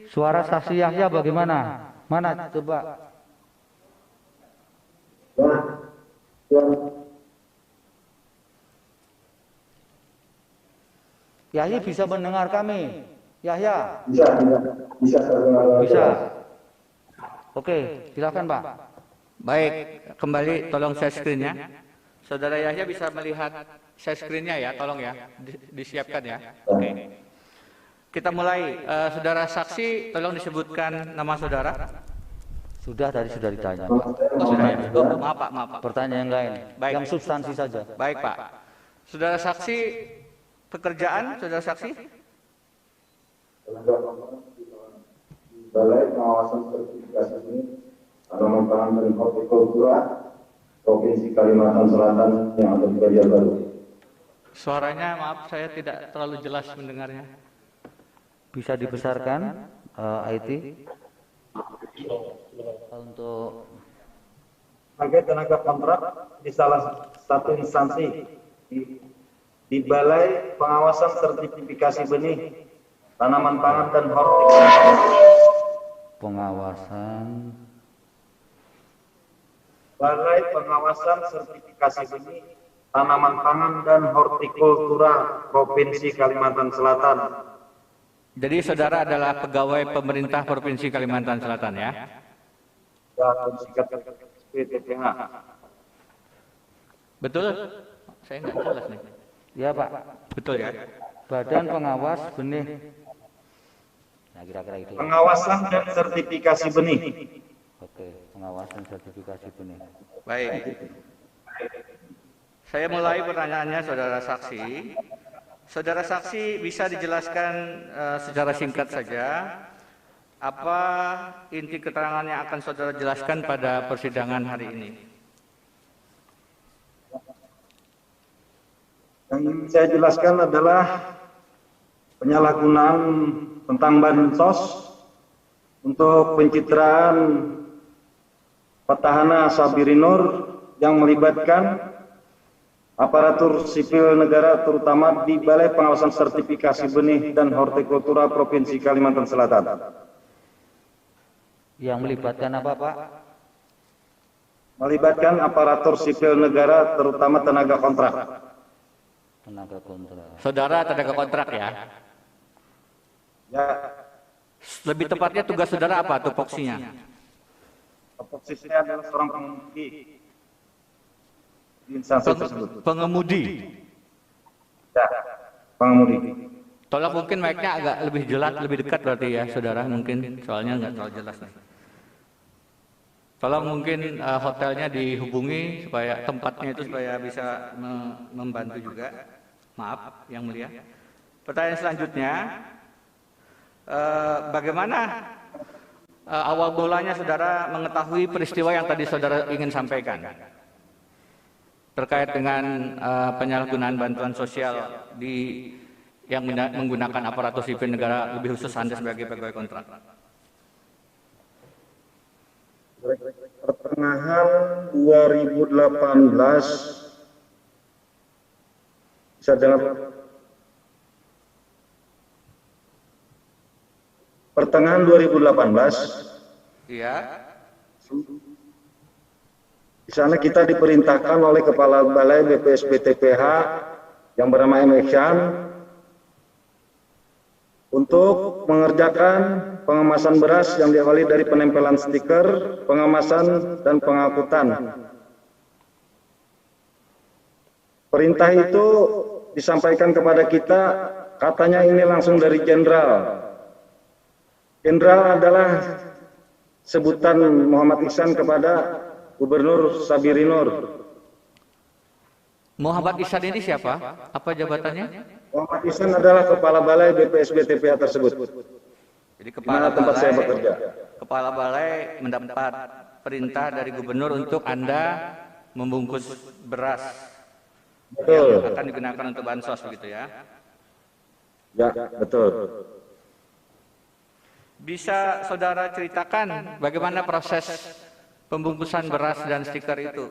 Suara saksi Yahya bagaimana? Mana coba? Yahya bisa mendengar kami? Yahya? Bisa. Oke, silakan Pak. Baik, kembali tolong share screen-nya. Saudara Yahya bisa melihat share screen-nya ya, tolong ya, disiapkan ya. Oke. Kita mulai, saudara saksi, tolong disebutkan nama saudara. Sudah tadi sudah ditanya Pak. Oh sudah ya. Oh, maaf Pak. Pertanyaan yang lain, Baik. yang substansi saja. Baik Pak. Saudara saksi, pekerjaan saudara saksi? Balai Pengawasan Sertifikasi ini Tanaman Pangan dan Hortikultura Provinsi Kalimantan Selatan yang ada di Banjarbaru. Suaranya maaf saya tidak terlalu jelas mendengarnya. Bisa dibesarkan IT untuk Sebagai tenaga kontrak di salah satu instansi di Balai Pengawasan Sertifikasi Benih Tanaman Pangan dan Hortikultura. pengawasan Balai Pengawasan Sertifikasi Benih Tanaman Pangan dan Hortikultura Provinsi Kalimantan Selatan. Jadi saudara adalah pegawai pemerintah Provinsi Kalimantan Selatan ya? Ya, singkat PTPH. Betul? Saya nggak jelas nih. ya Pak, Betul ya? Badan Pengawas Benih. Nah, kira-kira itu. Pengawasan dan Sertifikasi Benih. Oke, pengawasan sertifikasi benih. Baik. Saya mulai pertanyaannya saudara saksi. Saudara saksi bisa dijelaskan secara singkat saja apa inti keterangan yang akan saudara jelaskan pada persidangan hari ini? Yang ingin saya jelaskan adalah penyalahgunaan tentang bansos untuk pencitraan petahana Sabirinur yang melibatkan aparatur sipil negara terutama di Balai Pengawasan Sertifikasi Benih dan Hortikultura Provinsi Kalimantan Selatan. Yang melibatkan apa Pak? Melibatkan aparatur sipil negara terutama tenaga kontrak. Tenaga kontrak. Saudara tenaga kontrak ya? Ya, Lebih tepatnya tugas saudara apa tupoksinya? posisinya adalah seorang pengemudi di instansi tersebut. Pengemudi. Ya, pengemudi. Tolong mungkin mic-nya agak lebih jelas, lebih dekat berarti ya saudara mungkin soalnya nggak terlalu jelas nih. Tolong mungkin hotelnya dihubungi supaya tempatnya itu supaya bisa membantu juga. Maaf yang mulia. Pertanyaan selanjutnya, bagaimana awal mulanya saudara mengetahui peristiwa yang tadi saudara ingin sampaikan terkait dengan penyalahgunaan bantuan sosial yang menggunakan aparatur sipil negara, lebih khusus Anda sebagai pegawai kontrak? Pertengahan 2018 bisa dengar? Pertengahan 2018 Iya. di sana kita diperintahkan oleh Kepala Balai BPSBTPH yang bernama M. Eksan untuk mengerjakan pengemasan beras yang diawali dari penempelan stiker, pengemasan, dan pengangkutan. Perintah itu disampaikan kepada kita, katanya ini langsung dari Jenderal. Jenderal adalah sebutan Muhammad Ihsan kepada Gubernur Sabirinur. Muhammad Ihsan ini siapa? Apa jabatannya? Muhammad Ihsan adalah Kepala Balai BPSBTPH tersebut. Jadi Di mana tempat saya bekerja. Kepala Balai mendapat perintah dari Gubernur untuk Anda membungkus beras Betul. yang akan digunakan untuk bansos begitu ya? Ya, betul. Bisa saudara ceritakan bagaimana proses pembungkusan beras dan stiker itu?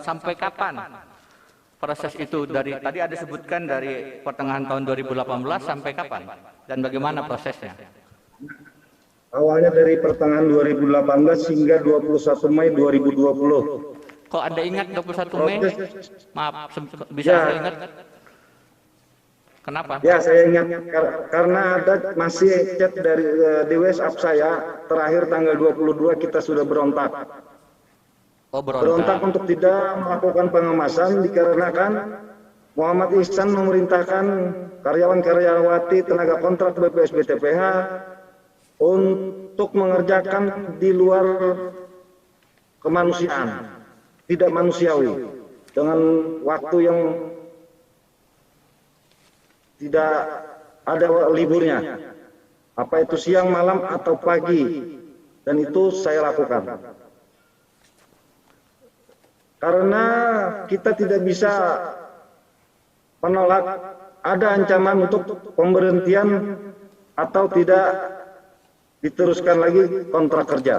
Sampai kapan Proses itu dari tadi ada sebutkan dari pertengahan tahun 2018 sampai kapan? Dan bagaimana prosesnya? Awalnya dari pertengahan 2018 hingga 21 Mei 2020. Kok Anda ingat 21 Mei? Maaf, bisa Ya. Anda ingat? Kenapa? Ya, saya ingat karena ada masih chat dari di WhatsApp saya terakhir tanggal 22 kita sudah berontak. Oh, Berontak untuk tidak melakukan pengemasan dikarenakan Muhammad Ihsan memerintahkan karyawan-karyawati tenaga kontrak BPS BTPH untuk mengerjakan di luar kemanusiaan, tidak manusiawi, dengan waktu yang tidak ada liburnya, apa itu siang, malam, atau pagi, dan itu saya lakukan. Karena kita tidak bisa menolak ada ancaman untuk pemberhentian atau tidak diteruskan lagi kontrak kerja.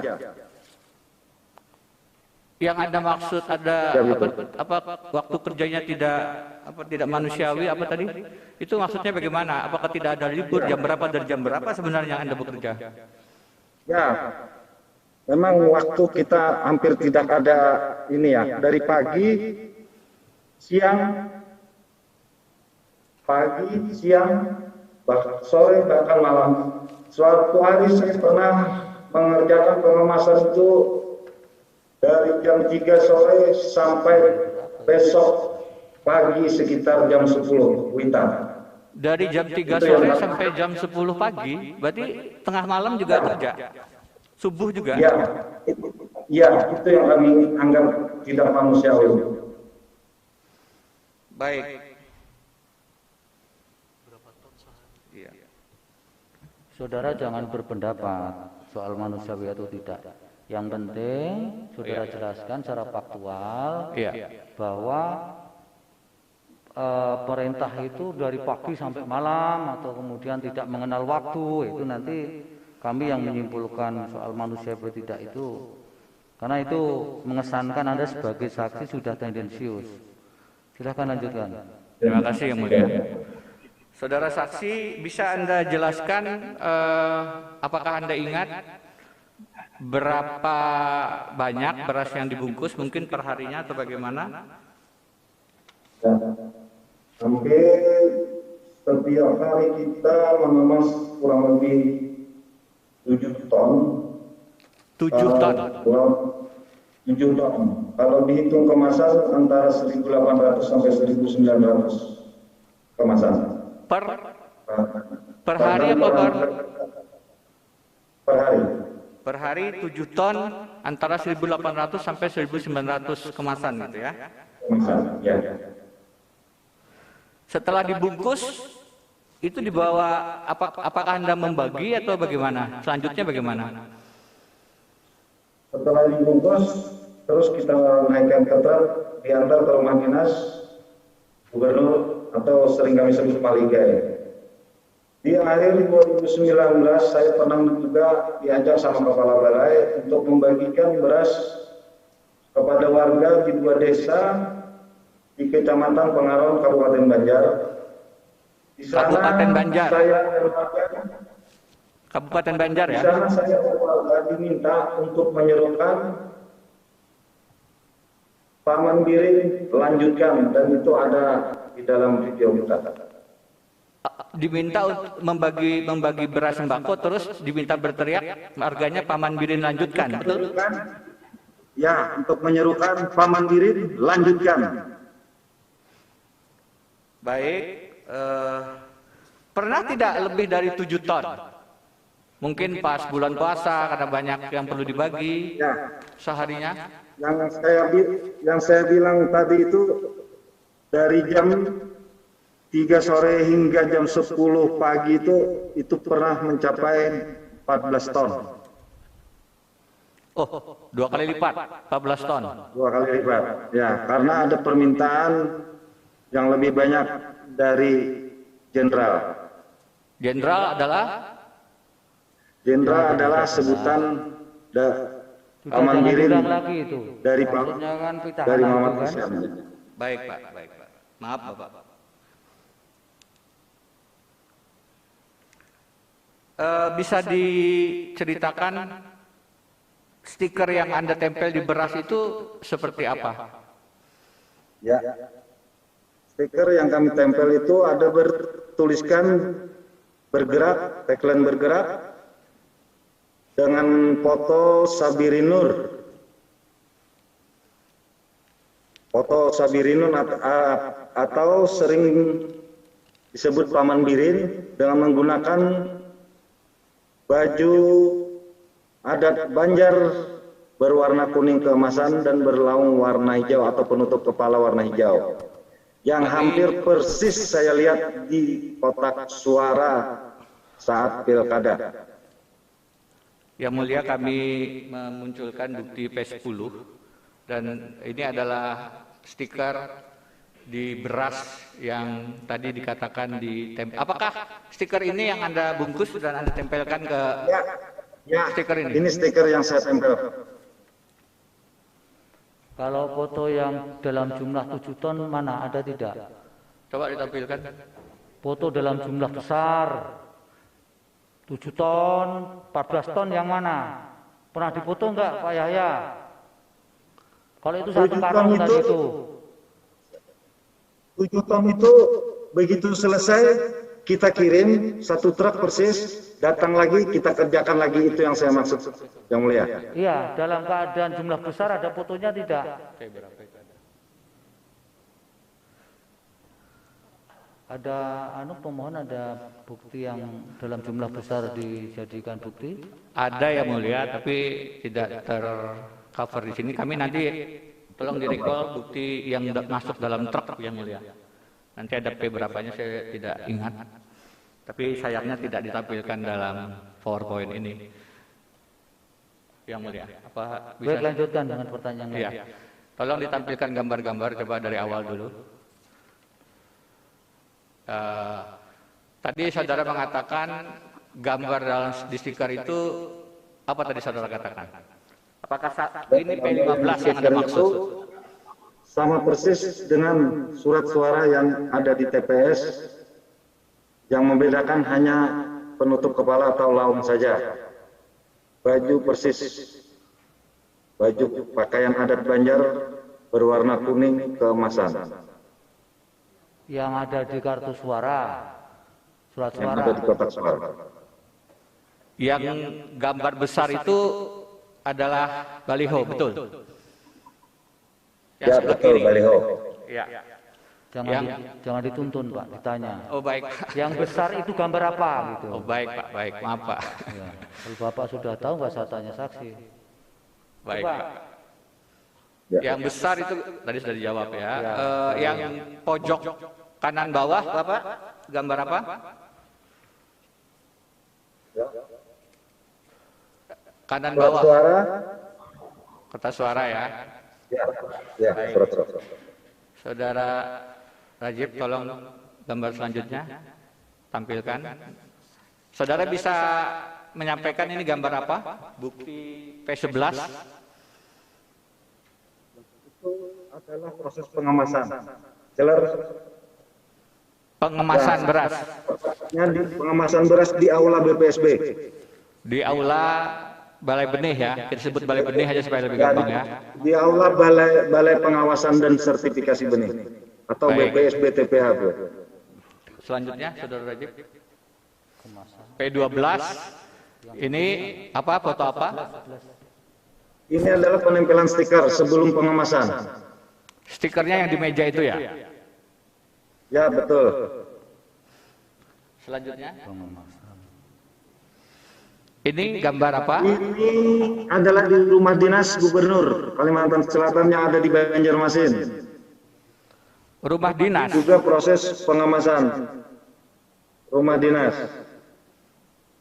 Yang Anda maksud ada apa waktu kerjanya tidak manusiawi apa tadi? Itu maksudnya bagaimana? Apakah tidak ada libur? Jam berapa dari jam berapa sebenarnya Anda bekerja? Ya, memang waktu kita hampir tidak ada ini ya, dari pagi, siang, sore, bahkan malam. Suatu hari saya pernah mengerjakan pengemasan itu dari jam 3 sore sampai besok pagi sekitar jam 10 Witan. Dari jam 3 sore sampai jam 10 pagi, berarti tengah malam juga kerja? Subuh juga? Iya, itu yang kami anggap tidak manusiawi. Baik. Iya. Saudara jangan berpendapat soal manusiawi atau tidak. Yang penting saudara jelaskan secara faktual bahwa perintah itu dari pagi sampai malam atau kemudian tidak mengenal waktu, itu nanti kami yang menyimpulkan soal manusia atau tidak itu, karena itu mengesankan Anda sebagai saksi sudah tendensius. Silahkan lanjutkan. Terima kasih Yang Mulia. Saudara saksi, bisa Anda jelaskan apakah Anda ingat berapa banyak beras yang dibungkus, mungkin per harinya atau bagaimana? Ya. Hampir setiap hari kita mengemas kurang lebih 7 ton. 7 ton? 7 ton. Kalau dihitung kemasan antara 1.800 sampai 1.900 kemasan. Per hari apa per hari? Per hari 7 ton antara 1.800 sampai 1.900 kemasan gitu ya? Kemasan, ya. Setelah dibungkus, itu dibawa, apakah Anda membagi atau bagaimana? Selanjutnya bagaimana? Setelah dibungkus, terus kita naikkan ke truk, diantar ke rumah dinas gubernur atau sering kami sebut Maligai. Di akhir 2019 saya pernah juga diajak sama kepala balai untuk membagikan beras kepada warga di 2 desa di Kecamatan Pengaron, Kabupaten Banjar. Di sana Kabupaten Banjar. Saya dan warga, Kabupaten Banjar ya? di sana saya dan warga diminta untuk menyerukan Pak Mandiri lanjutkan, dan itu ada di dalam video kita. Diminta untuk membagi beras sembako, terus diminta berteriak harganya Paman Birin lanjutkan, betul? Ya, untuk menyerukan Paman Birin lanjutkan. Baik, pernah tidak lebih dari 7 ton? Mungkin pas bulan puasa karena banyak yang perlu dibagi Ya, seharinya. yang saya bilang tadi itu dari jam 3 sore hingga jam 10 pagi itu pernah mencapai 14 ton. Oh, 2 kali lipat, 14 ton. 2 kali lipat. Ya, karena ada permintaan yang lebih banyak dari jenderal. Jenderal adalah sebutan Paman Birin lagi itu. dari Maksudnya kan dari petahana Muhammad itu kan. Ihsan. Baik Pak, baik Pak. Maaf Bapak. Bisa diceritakan stiker yang Anda tempel di beras itu seperti apa? Ya, stiker yang kami tempel itu ada bertuliskan bergerak, tagline bergerak, dengan foto Sabirinur. Foto Sabirinur atau sering disebut Paman Birin dengan menggunakan baju adat Banjar berwarna kuning keemasan dan berlaung warna hijau atau penutup kepala warna hijau. Yang hampir persis saya lihat di kotak suara saat pilkada. Yang mulia, kami memunculkan bukti P10 dan ini adalah stiker di beras yang tadi dikatakan apakah stiker ini yang Anda bungkus dan Anda tempelkan ke stiker ini? Ini stiker yang saya tempel. Kalau foto yang dalam jumlah 7 ton mana, ada tidak? Coba ditampilkan. Foto dalam jumlah besar 7 ton, 14 ton yang mana? Pernah difoto enggak Pak Yahya? Kalau itu satu karung tadi itu. 7 ton itu begitu selesai kita kirim satu truk persis, datang lagi kita kerjakan lagi, itu yang saya maksud yang mulia. Iya, dalam keadaan jumlah besar ada fotonya tidak? Ada pemohon ada bukti yang dalam jumlah besar dijadikan bukti? Ada yang mulia, tapi tidak tercover di sini. Kami nanti tolong direcall bukti yang masuk dalam truk yang mulia. Nanti ada P berapanya saya tidak ingat. Tapi sayangnya tidak ditampilkan dalam PowerPoint ini. Yang mulia, apa bisa? Baik, lanjutkan dengan pertanyaan lain. Iya. Tolong ditampilkan gambar-gambar, coba dari awal dulu. Tadi saudara mengatakan gambar dalam di stiker itu apa tadi saudara katakan? Apakah ini P15 yang Anda maksud? Sama persis dengan surat suara yang ada di TPS, yang membedakan hanya penutup kepala atau laung saja. Baju persis, baju pakaian adat Banjar berwarna kuning keemasan. Yang ada di kartu suara, surat Yang suara. ada di kotak suara. Yang gambar besar itu adalah baliho, betul? Yang Ya sebelah betul, kiri. baliho. Ya. Jangan dituntun Pak, ditanya. Oh baik. Yang besar itu gambar apa gitu? Oh baik Pak, baik. Maaf Pak. Ya. Kalau Bapak sudah tahu nggak saya tanya saksi. Baik Coba. Pak. Ya. Yang besar itu tadi sudah dijawab ya. Yang pojok kanan bawah Bapak, gambar apa? Kanan Surat bawah. suara. Kertas suara ya. Ya, surat suara. Saudara Rajib, tolong gambar selanjutnya tampilkan. Saudara bisa menyampaikan ini gambar apa? Bukti P11. Itu adalah proses pengemasan. Jelas. Pengemasan beras Di pengemasan beras di aula BPSB. di aula Balai Benih ya. Kita sebut Balai Benih aja supaya lebih gampang ya. Di aula Balai Pengawasan dan Sertifikasi Benih atau Baik. BPSB TPH. Selanjutnya Saudara Rajib. P12 ini apa, foto apa? Ini adalah penempelan stiker sebelum pengemasan. Stikernya yang di meja itu ya. Ya, betul. Selanjutnya. Ini gambar apa? Ini adalah di rumah dinas Gubernur Kalimantan Selatan yang ada di Banjarmasin. Rumah dinas. Juga proses pengemasan rumah dinas.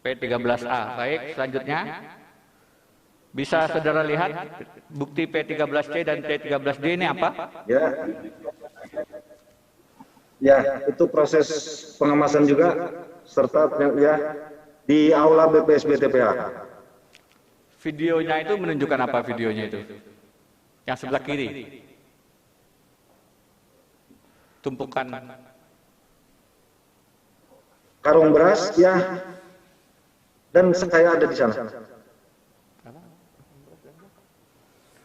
P13A. Baik, selanjutnya. Bisa saudara lihat bukti P13C dan P13D ini apa? Ya. Ya, itu proses pengemasan juga serta ya di aula BPSB TPH. Videonya itu menunjukkan apa videonya itu? Yang sebelah kiri. tumpukan. Karung beras, ya. Dan saya ada di sana.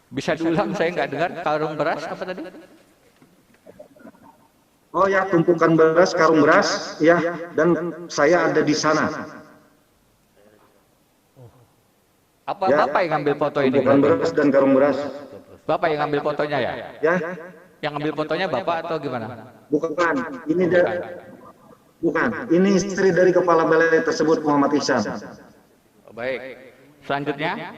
Bisa diulang, saya nggak dengar. Karung beras apa tadi? Oh ya, tumpukan beras, karung beras, ya. Dan saya ada di sana. Apa Ya, Bapak yang ngambil foto ini? tumpukan beras dan karung beras. Bapak yang ngambil fotonya ya? Ya, Yang ngambil fotonya Bapak atau gimana? bukan. Ini dari, bukan. Ini istri dari kepala balai tersebut, Muhammad Ihsan. Oh, baik. Selanjutnya,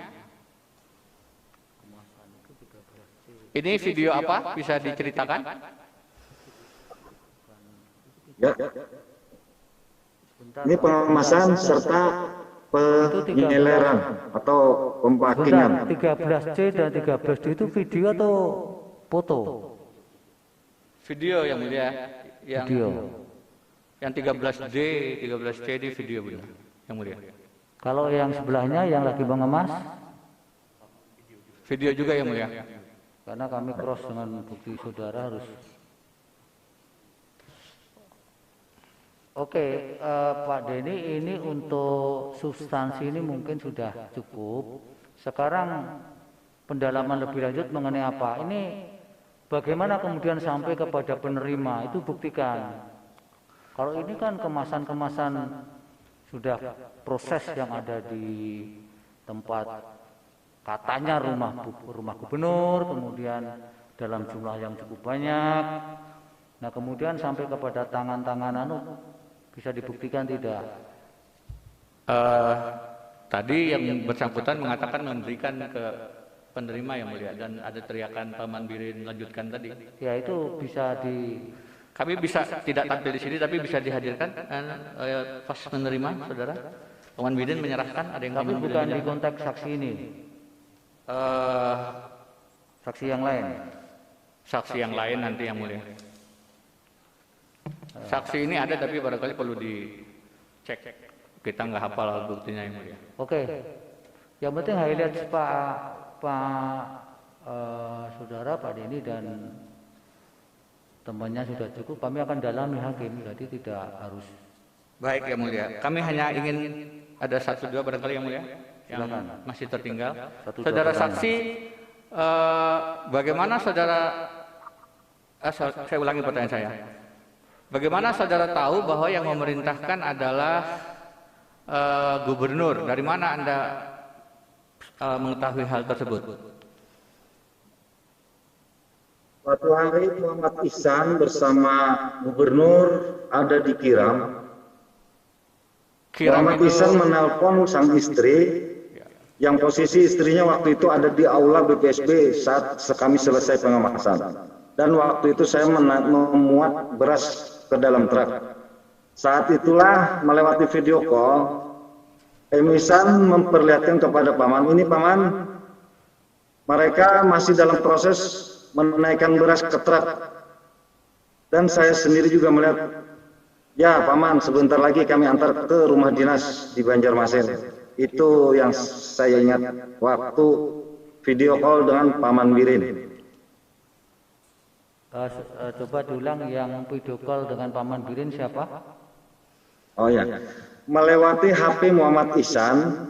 ini video apa? Bisa diceritakan? Ya. Ini pengemasan serta penyeleran atau Bentar, pempakingan. 13C dan 13D itu video atau foto? Video yang mulia. Yang, Video. yang 13D, 13C di video benar. Yang mulia. Kalau yang sebelahnya yang lagi mengemas, Video juga yang mulia. karena kami cross dengan bukti saudara harus. Oke, Pak Denny, ini untuk substansi ini mungkin sudah cukup. Sekarang pendalaman lebih lanjut mengenai apa? Ini bagaimana kemudian sampai kepada penerima, itu buktikan. Kalau ini kan kemasan-kemasan sudah proses yang ada di tempat katanya rumah gubernur, kemudian dalam jumlah yang cukup banyak. Nah kemudian sampai kepada tangan-tangan bisa dibuktikan tidak? Tadi yang bersangkutan mengatakan memberikan ke penerima yang mulia dan ada teriakan Paman Birin lanjutkan tadi. Ya itu bisa Kami bisa tidak tampil di sini tapi bisa dihadirkan pas menerima saudara. Paman Birin menyerahkan ada yang tapi kami bukan di menyerahkan. konteks saksi ini, saksi yang lain. Saksi yang lain nanti yang mulia. Saksi ini ada tapi barangkali perlu dicek. Kita nggak hafal buktinya yang mulia. Oke, yang penting highlight saudara Pak Denny dan temannya sudah cukup. Kami akan dalami hakim, jadi tidak harus. Baik yang mulia. Kami hanya ingin ada 1-2 barangkali yang mulia yang Silakan. masih tertinggal. 1-2 Saudara pertanyaan. saksi, bagaimana saudara? Saya ulangi pertanyaan saya. Bagaimana saudara tahu bahwa yang memerintahkan adalah gubernur? Dari mana Anda mengetahui hal tersebut? Suatu hari Muhammad Ihsan bersama gubernur ada di Kiram. Muhammad Ihsan menelpon sang istri, yang posisi istrinya waktu itu ada di aula BPSB saat kami selesai pengemasan. Dan waktu itu saya memuat beras ke dalam truk. Saat itulah melewati video call, Ihsan memperlihatkan kepada paman, ini paman, mereka masih dalam proses menaikkan beras ke truk. Dan saya sendiri juga melihat, ya paman, sebentar lagi kami antar ke rumah dinas di Banjarmasin. Itu yang saya ingat waktu video call dengan Paman Birin. Coba diulang yang video call dengan Paman Birin siapa? Oh ya, melewati HP Muhammad Ihsan.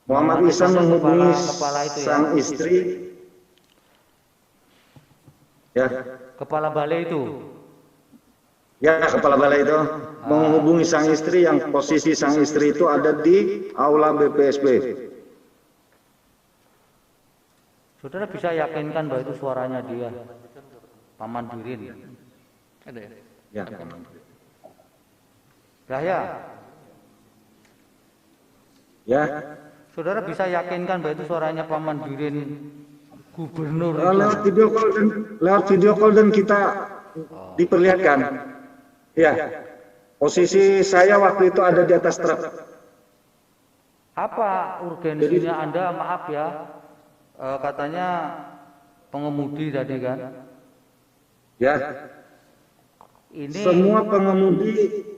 Muhammad Ihsan menghubungi kepala itu ya? sang istri. Ya, Kepala balai itu. ya kepala balai itu menghubungi sang istri yang posisi sang istri itu ada di aula BPSB. Saudara bisa yakinkan bahwa itu suaranya dia, Paman Birin. Ada ya? Ya. Yahya, Ya. saudara bisa yakinkan bahwa itu suaranya Paman Birin gubernur itu. Lewat video call dan kita diperlihatkan. Ya. Posisi saya waktu itu ada di atas truk. Apa urgensinya Anda, maaf ya, katanya pengemudi tadi kan? Ya. Ini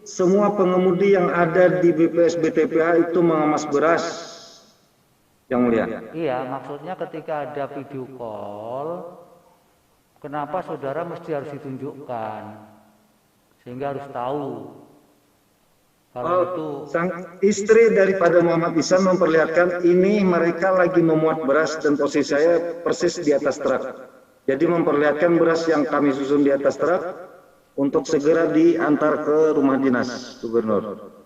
Semua pengemudi yang ada di BPSB TPA itu mengemas beras, yang mulia. iya, maksudnya ketika ada video call kenapa saudara mesti harus ditunjukkan, sehingga harus tahu kalau itu. Sang istri daripada Muhammad Ihsan memperlihatkan ini mereka lagi memuat beras dan posisi saya persis di atas truk. Jadi memperlihatkan beras yang kami susun di atas truk untuk segera diantar ke rumah dinas gubernur.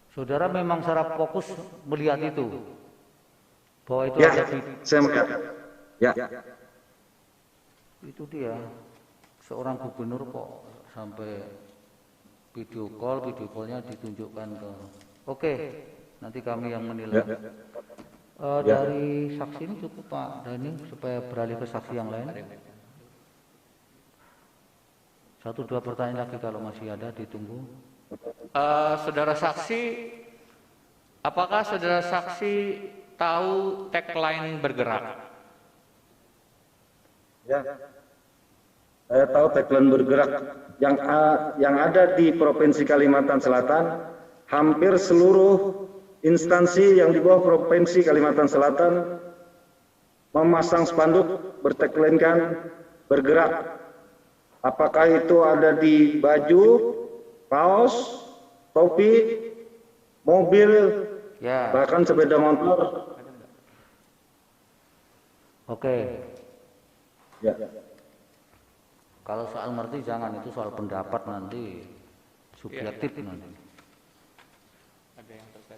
Saudara memang secara fokus melihat itu, bahwa itu Ya, ada di, saya melihat. Ya. itu dia seorang gubernur kok sampai video callnya ditunjukkan ke. Oke, nanti kami yang menilai. Dari saksi ini cukup Pak Dhani supaya beralih ke saksi yang lain. 1-2 pertanyaan lagi kalau masih ada, ditunggu. Saudara saksi, apakah saudara saksi tahu tagline bergerak? Ya. Saya tahu tagline bergerak yang ada di Provinsi Kalimantan Selatan, hampir seluruh instansi yang di bawah Provinsi Kalimantan Selatan memasang spanduk bertagline-kan bergerak. Apakah itu ada di baju, kaos, topi, mobil, Ya. bahkan sepeda motor. Oke. Ya. Kalau soal ngerti jangan, itu soal pendapat nanti subjektif nanti.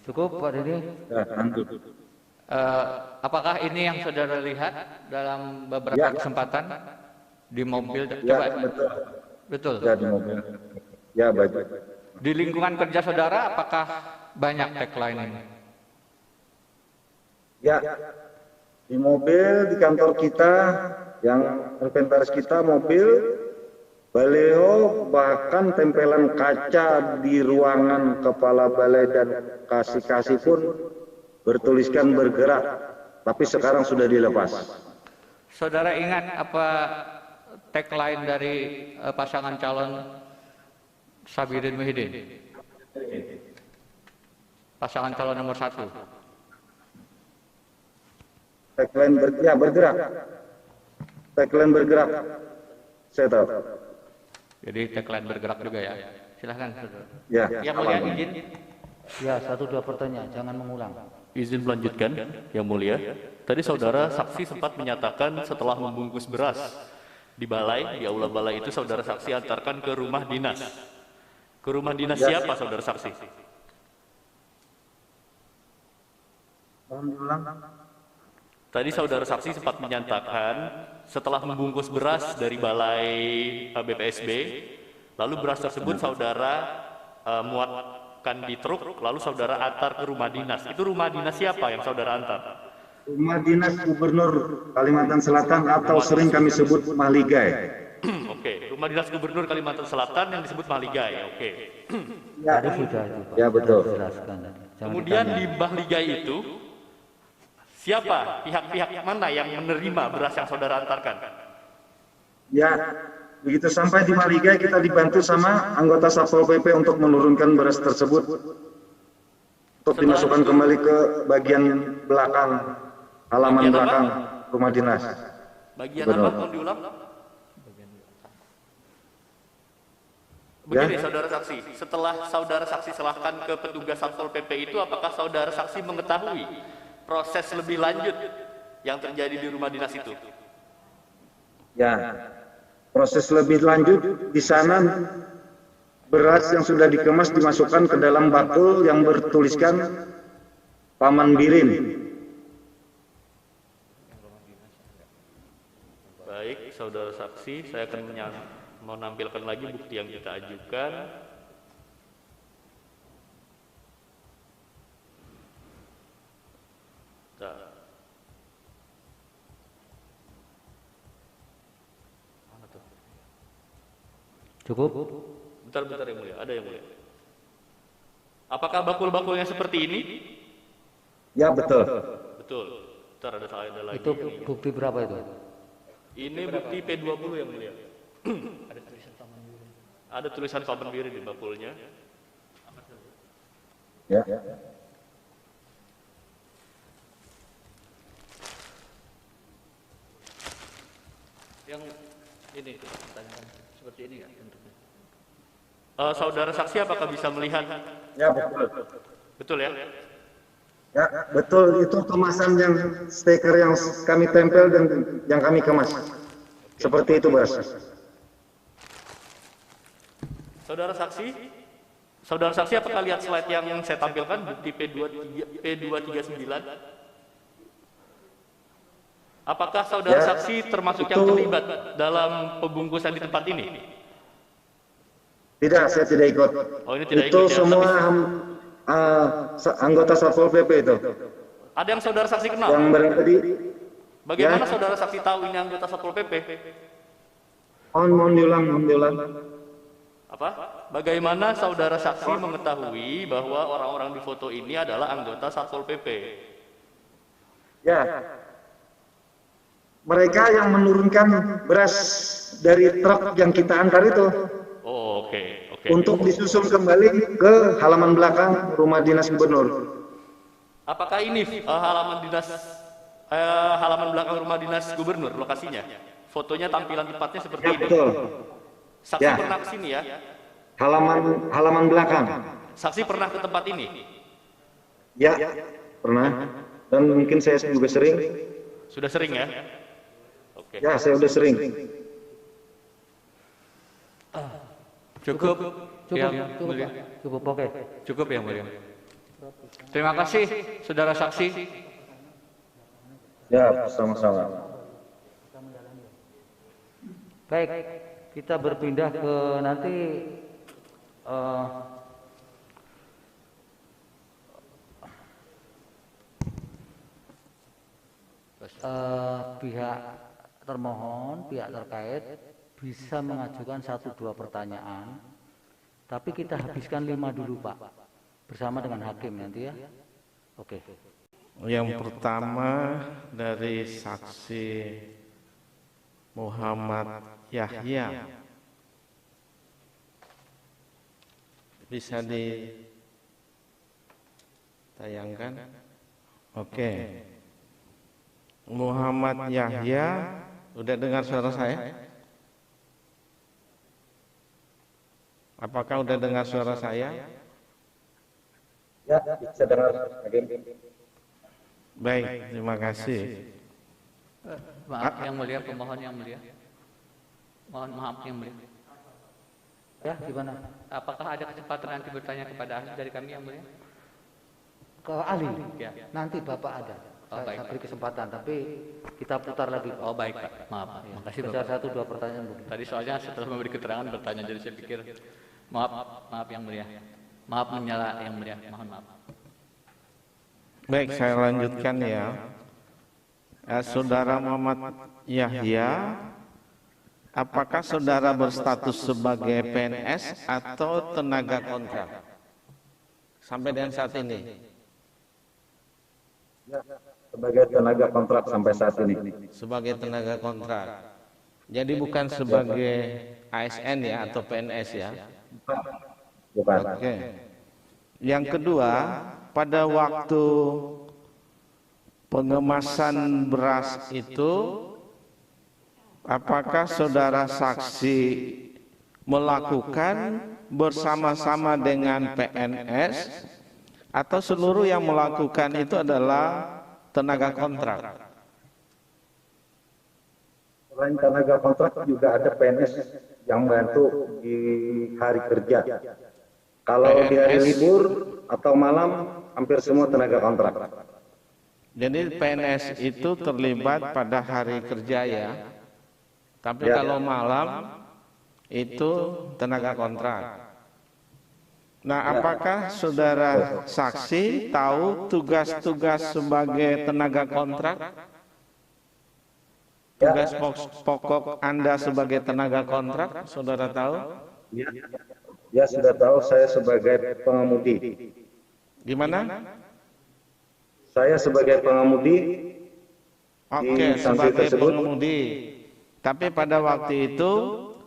Cukup Pak Dhani? Ya, nanti. Apakah ini yang saudara lihat dalam beberapa kesempatan di mobil? Ya, Coba. betul. Betul. Ya, di mobil. Ya, baik. Di lingkungan kerja saudara, apakah banyak tagline ini? Ya, di mobil, di kantor kita, yang inventaris kita mobil, baliho, bahkan tempelan kaca di ruangan kepala balai dan kasih-kasih pun bertuliskan bergerak, tapi sekarang sudah dilepas. Saudara ingat apa tagline dari pasangan calon Sabirin Muhyiddin? Pasangan calon nomor 1. Tagline bergerak. Tagline bergerak. Saya tahu. Jadi tagline bergerak juga ya. Silahkan saudara. Ya. Yang mulia izin. Ya, 1-2 pertanyaan, jangan mengulang. Izin melanjutkan, Yang Mulia. Tadi saudara saksi sempat menyatakan setelah membungkus beras di balai, di aula balai itu saudara saksi antarkan ke rumah dinas. Ke rumah dinas siapa saudara saksi? Mohon diulang. Tadi saudara saksi sempat menyatakan setelah membungkus beras dari balai BPSB, lalu beras tersebut saudara muatkan di truk, lalu saudara antar ke rumah dinas. Itu rumah dinas siapa yang saudara antar? Rumah dinas Gubernur Kalimantan Selatan atau sering kami sebut Mahligai. Oke, rumah dinas Gubernur Kalimantan Selatan yang disebut Mahligai. Oke. Tadi sudah itu Pak. Ya, betul. Sudah jelaskan tadi. Jangan Kemudian ditanya. di Mahligai itu siapa pihak-pihak mana yang menerima beras yang saudara antarkan? Ya, begitu sampai di Mahligai kita dibantu sama anggota Satpol PP untuk menurunkan beras tersebut untuk dimasukkan kembali ke bagian belakang, halaman Bagian apa? belakang rumah dinas. Bagian Benar. apa? Mohon diulang. Begini saudara saksi, setelah saudara saksi serahkan ke petugas Satpol PP itu, apakah saudara saksi mengetahui proses lebih lanjut yang terjadi di rumah dinas itu? Ya, proses lebih lanjut di sana beras yang sudah dikemas dimasukkan ke dalam bakul yang bertuliskan Paman Birin. Baik, saudara saksi, saya akan menampilkan lagi bukti yang kita ajukan. Nah. Mana tuh? Cukup? Bentar yang mulia, ada yang mulia. Apakah bakul-bakulnya seperti ini? Ya, betul. Betul. Bentar ada lagi. Itu bukti berapa itu? Ini bukti P20 yang mulia. Ada tulisan Paman Birin di bakulnya. Ya. Ini pertanyaan seperti ini ya bentuknya. Saudara saksi apakah bisa melihat? Ya, betul. Betul ya? Ya, betul. Itu kemasan yang stiker yang kami tempel dan yang kami kemas. Seperti itu, Bos. Saudara saksi apakah lihat slide yang saya tampilkan bukti P239? Apakah saudara Ya, saksi termasuk yang terlibat dalam pembungkusan di tempat ini? Tidak, saya tidak ikut. Oh, ini tidak Itu ikut ya, semua anggota Satpol PP itu. Ada yang saudara saksi kenal? Yang berada di Bagaimana ya. saudara saksi tahu ini anggota Satpol PP? Mohon diulang. Apa? Bagaimana saudara saksi mengetahui bahwa orang-orang di foto ini adalah anggota Satpol PP? Ya. Mereka yang menurunkan beras dari truk yang kita antar itu Oh, oke. untuk disusun kembali ke halaman belakang rumah dinas gubernur. Apakah ini halaman belakang rumah dinas gubernur lokasinya? Fotonya tampilan tempatnya seperti Ya, ini. betul. Saksi Ya. pernah ke sini ya? Halaman belakang. Saksi pernah ke tempat ini? Ya, pernah. Dan mungkin saya juga sering. Sudah sering ya? Oke. Ya, saya udah sering. Cukup yang Cukup, mulia. Pak. Cukup, oke. Cukup yang mulia. Terima kasih saudara saksi. Ya, sama-sama. Baik, kita berpindah ke nanti pihak termohon, pihak terkait bisa mengajukan 1-2 pertanyaan, tapi kita habiskan 5 dulu, Pak, bersama dengan hakim nanti ya. Oke. Yang pertama dari saksi Muhammad Yahya. Bisa ditayangkan? Oke. Muhammad Yahya, udah dengar suara saya? Apakah udah dengar suara saya? Ya, bisa dengar. Baik, terima kasih. Maaf yang mulia, pemohon yang mulia. Mohon maaf yang mulia. Ya, gimana? Apakah ada kesempatan nanti bertanya kepada ahli dari kami yang mulia? Ke ahli. Ya. Nanti Bapak ada. Oh, baik, Saya Pak. beri kesempatan, tapi kita putar lagi. Oh baik Pak, maaf. Makasih Kejar Bapak. 1-2 pertanyaan dulu. Tadi soalnya setelah memberi keterangan bertanya, jadi saya pikir maaf yang mulia. Maaf menyala yang mulia, mohon maaf. Baik, saya lanjutkan ya. Saudara Muhammad Yahya, apakah saudara berstatus sebagai PNS atau tenaga kontrak? Sampai dengan saat ini. Ya, sebagai tenaga kontrak sampai saat ini. Sebagai tenaga kontrak. Jadi bukan sebagai ASN ya atau PNS ya. Bukan. Oke. Yang kedua, pada waktu pengemasan beras itu, apakah saudara saksi melakukan bersama-sama dengan PNS atau seluruh yang melakukan itu adalah tenaga kontrak? Selain tenaga kontrak juga ada PNS yang bantu di hari kerja. Kalau di hari libur atau malam, hampir semua tenaga kontrak. Jadi PNS itu terlibat pada hari kerja ya. Tapi kalau malam itu tenaga kontrak. Nah, apakah saudara saksi tahu tugas-tugas sebagai tenaga kontrak? Tugas pokok Anda sebagai tenaga kontrak, saudara tahu? Ya, sudah tahu saya sebagai pengemudi. Gimana? Saya sebagai pengemudi Oke, sebagai pengemudi. Tapi pada waktu itu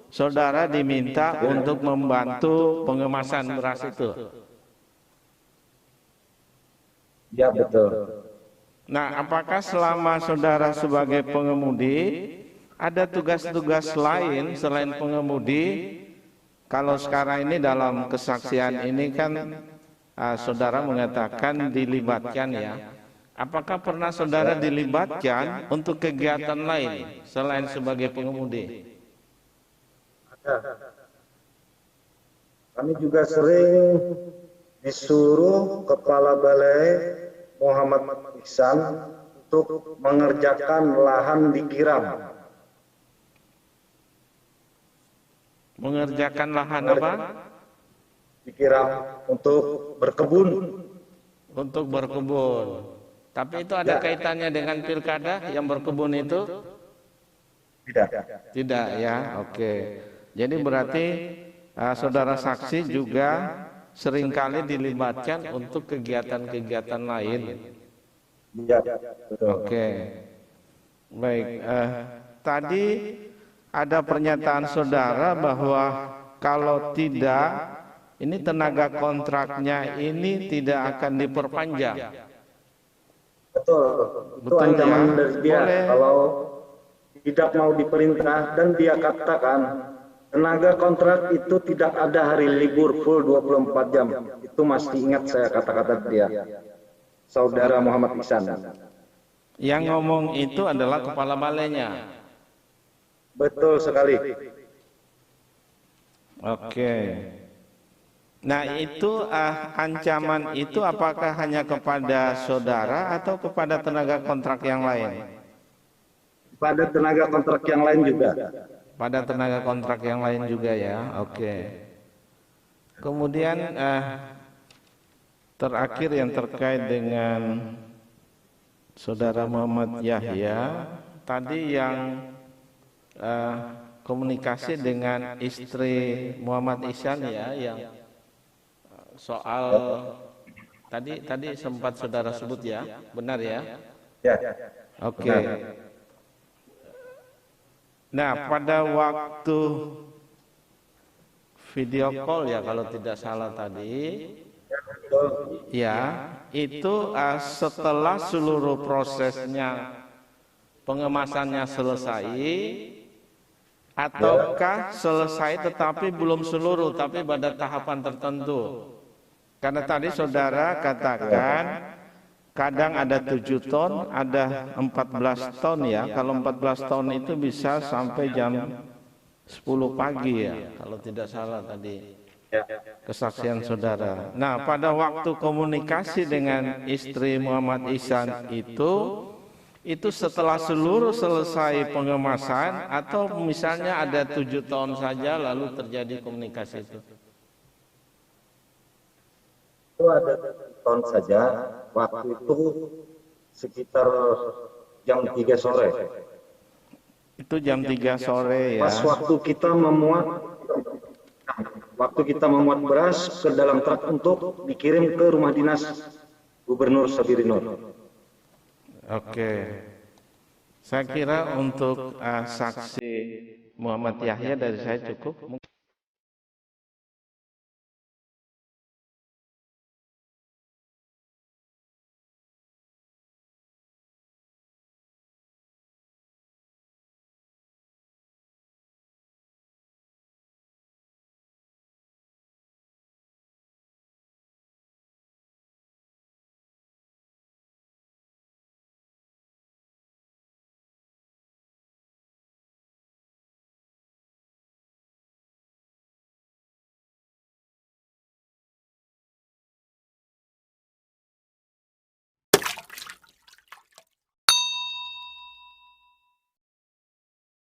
saudara diminta untuk membantu pengemasan beras itu. Ya, betul. Nah, apakah selama saudara sebagai pengemudi, ada tugas-tugas lain selain pengemudi. Kalau sekarang ini dalam kesaksian ini kan saudara mengatakan dilibatkan ya. Apakah pernah saudara dilibatkan untuk kegiatan lain selain sebagai pengemudi? Kami juga sering disuruh Kepala Balai Muhammad Ihsan untuk mengerjakan lahan di Kiram. Mengerjakan lahan apa? Di Kiram untuk berkebun. Untuk berkebun. Tapi itu ada kaitannya dengan pilkada yang berkebun itu? Tidak. Tidak ya, oke. Jadi berarti saudara saksi juga seringkali dilibatkan untuk kegiatan-kegiatan lain. Iya, betul. Oke. Baik, tadi ada pernyataan saudara bahwa kalau tidak, ini tenaga kontraknya ini tidak akan diperpanjang. Betul. Itu Betul ancaman ya? dari dia. Boleh. Kalau tidak mau diperintah dan dia katakan tenaga kontrak itu tidak ada hari libur full 24 jam. Itu masih ingat saya kata-kata dia. Saudara Muhammad Ihsan. Yang ngomong itu adalah kepala balainya. Betul sekali. Oke. Nah itu ancaman itu apakah hanya kepada saudara atau kepada tenaga kontrak yang lain? Pada tenaga kontrak yang lain juga. Pada tenaga kontrak yang lain juga ya. Oke. Kemudian terakhir yang terkait dengan saudara Muhammad Yahya, tadi yang komunikasi dengan istri Muhammad Ihsan ya, yang soal tadi sempat saudara sebut ya, benar ya? Ya. Oke. Nah, pada waktu video call ya kalau tidak salah tadi, ya itu setelah seluruh prosesnya pengemasannya selesai, ataukah selesai tetapi belum seluruh, tapi pada tahapan tertentu? Karena tadi saudara katakan kadang ada 7 ton, ada 14 ton ya. Kalau 14 ton itu bisa sampai jam 10 pagi ya, kalau tidak salah tadi kesaksian saudara. Nah, pada waktu komunikasi dengan istri Muhammad Ihsan itu setelah seluruh selesai pengemasan atau misalnya ada 7 tahun saja lalu terjadi komunikasi itu? Itu ada tahun saja, waktu itu sekitar jam 3 sore. Itu jam 3 sore ya. Pas waktu kita memuat beras ke dalam truk untuk dikirim ke rumah dinas Gubernur Sabirinur. Oke. Saya kira untuk saksi Muhammad Yahya dari saya cukup.